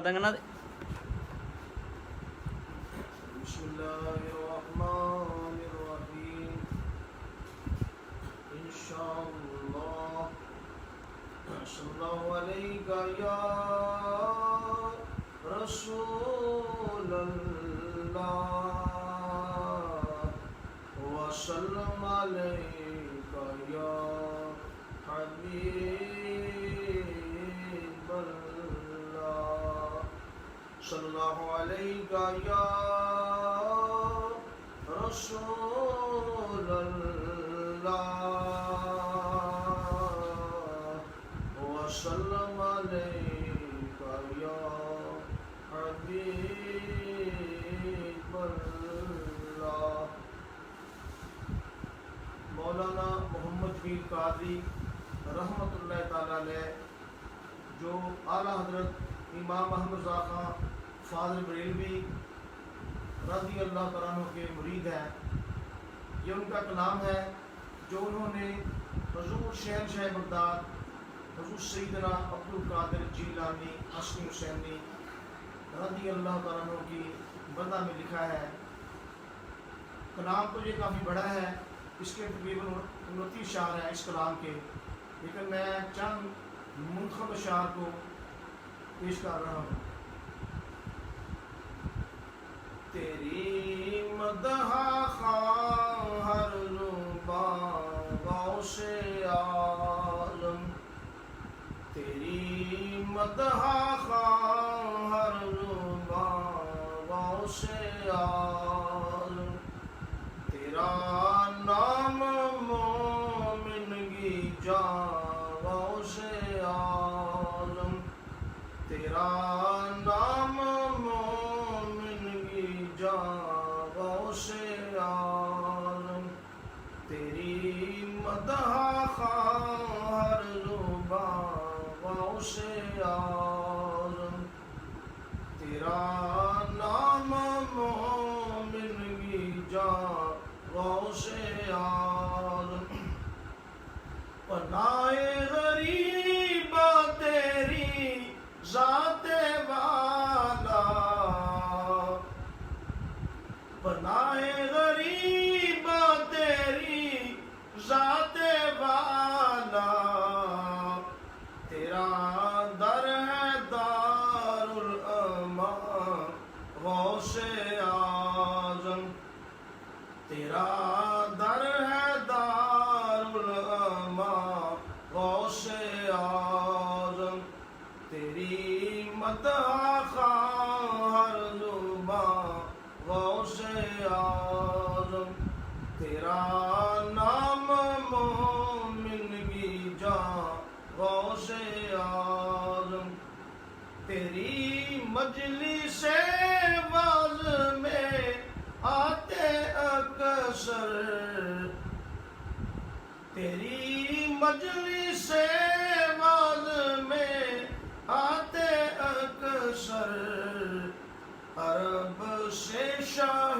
دنگنا دے بسم اللہ الرحمن الرحیم انشاءاللہ صلی اللہ علیہ یا رسول اللہ وسلم علیہ یا حبیب اللہ صلی اللہ علیہ یا رسول اللہ وسلم علیہ یا حبیب اللہ۔ مولانا محمد پیر قادری رحمۃ اللہ تعالیٰ علیہ جو اعلیٰ حضرت امام احمد رضا خان فاضل بریلوی رضی اللہ تعالیٰ عنہ کے مرید ہیں، یہ ان کا کلام ہے جو انہوں نے حضور شہنشاہ بغداد حضور سیدنا عبد القادر جیلانی حسنی حسینی رضی اللہ تعالیٰ عنہ کی بردہ میں لکھا ہے۔ کلام تو یہ کافی بڑا ہے، اس کے تقریباً 29 اشعار ہیں اس کلام کے، لیکن میں چند منتخب اشعار کو پیش کر رہا ہوں۔ تیری مدح خواہ ہر زبان غوث عالم، تیری مدح خواہ ہر زبان غوث عالم، تیرا نام مومن کی جان غوث عالم، تیرا نام مومن کی جان غوث عالم، تیری مدح خواہ ہر زبان غوث عالم، تیرا نام مومن کی جان غوث عالم، پناہ غریب تیری ذات والا، پناہ غریب تیری ذات والا، تیرا در ہے دار الامان غوث اعظم، تیرا در ہے دار الامان غوث اعظم، تیری مدح خواہ ہر زبان غوث اعظم، تیرا نام مومن کی جان غوث اعظم، تیری مجلس واز میں آتے اکثر، تیری مجلس واز میں آتے اکثر، عرب سے شاہ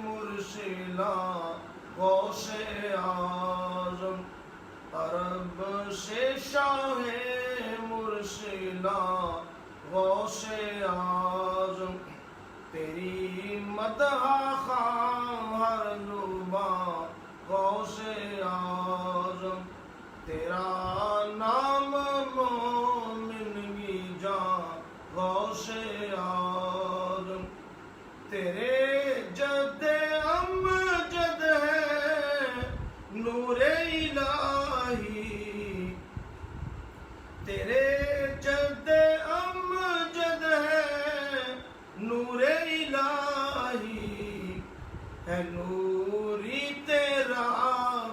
مرسلا غوث اعظم، عرب سے شاہ مرسلا غوث اعظم، تیری مدح خواہ ہر زبان غوث اعظم، تیرا نام مومن کی جان غوث اعظم، تیرے جد امجد ہے نور الہی، تیرے جد امجد ہے نور الہی، ہے نوری تیرا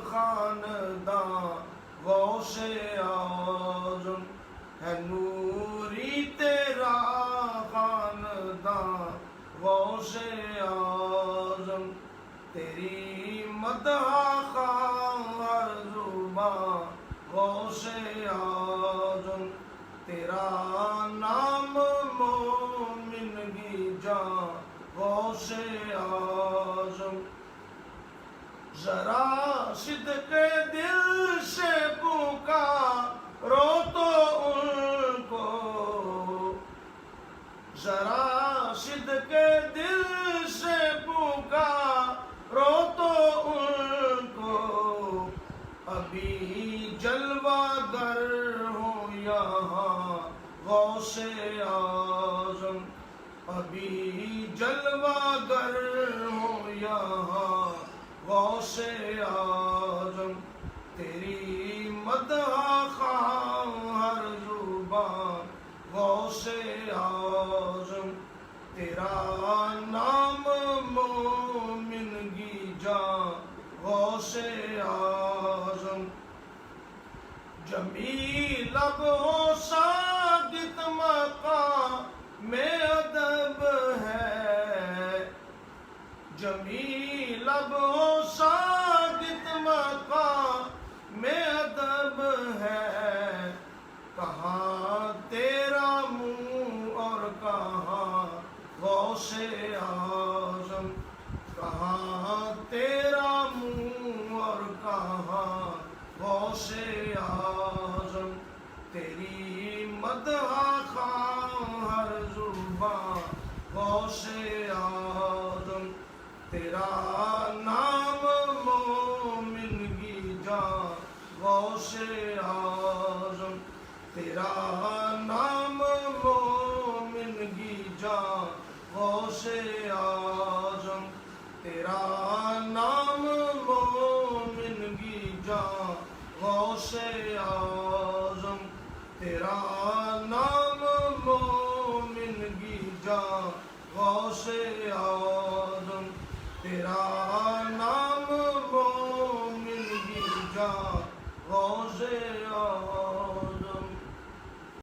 خاندان غوث اعظم، ہے نوری تیرا خاندان غوث اعظم، تیری مدح خواہ ہر زبان غوث اعظم، تیرا نام مومن کی جان غوث اعظم، ذرا صدق دل سے پکارو تو ان کو، ذرا صدق دل سے پکارو تو ان کو، ابھی جلوہ گر ہو یہاں غوث اعظم، ابھی جلوہ گر ہو یہاں غوث اعظم، تیری مدح خواہ ہر زبان غوث اعظم، تیرا نام مومن کی جان غوث اعظم، جمیل لب و ساکت مقام میں ادب ہے، جمیل لب و ساکت مقام میں ادب ہے، کہاں تیرا منہ اور کہاں غوث اعظم، کہاں تیرا منہ اور کہاں غوث اعظم، تیری مدح خواہ ہر زبان غوث اعظم، تیرا نام مومن کی جان غوث اعظم، تیرا نام مومن کی جان غوث اعظم، تیرا نام مومن کی جان غوث اعظم، تیرا نام مومن کی جان غوث اعظم، تیرا نام مومن کی جان غوث